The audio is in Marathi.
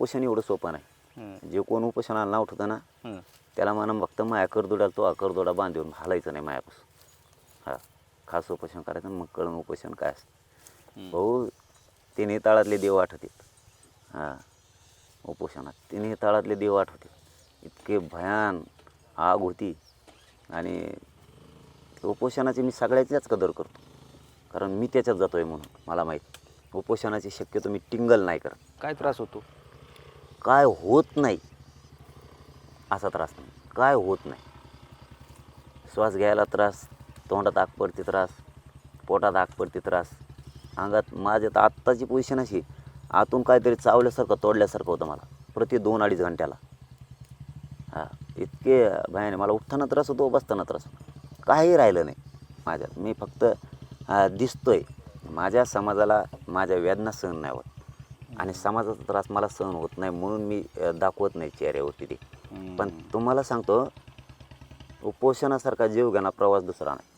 उपोषण एवढं सोपं नाही. जे कोण उपोषणाला नाव ठेवतं ना त्याला म्हणून फक्त माया करदोड्याला तो करदोडा बांधून हालायचं नाही मायापासून. हां, खास उपोषण करायचं. मग कळून उपोषण काय असतं. भाऊ तिन्ही तळातले देव आठवते. हां, उपोषणात तिन्ही तळातले देव आठवते. इतके भयान आग होती. आणि उपोषणाची मी सगळ्याच्याच कदर करतो, कारण मी त्याच्यात जातो आहे म्हणून मला माहीत. उपोषणाची शक्यतो मी टिंगल नाही करत. काय त्रास होतो? काय होत नाही असा त्रास नाही, काय होत नाही. श्वास घ्यायला त्रास, तोंडात आग पडते त्रास, पोटात आग पडते त्रास, अंगात. माझ्या तर आत्ताची पोझिशन अशी, आतून काहीतरी चावल्यासारखं तोडल्यासारखं होतं मला प्रति 2-2.5 घंट्याला. हां, इतके भयाने. मला उठताना त्रास होतो, बसताना त्रास होतो, काही राहिलं नाही माझ्यात. मी फक्त दिसतोय. माझ्या समाजाला माझ्या वेदना सहन नाही होत आणि समाजाचा त्रास मला सहन होत नाही म्हणून मी दाखवत नाही चेहऱ्यावरती ते. पण तुम्हाला सांगतो, उपोषणासारखा जीव घेणा प्रवास दुसरा नाही.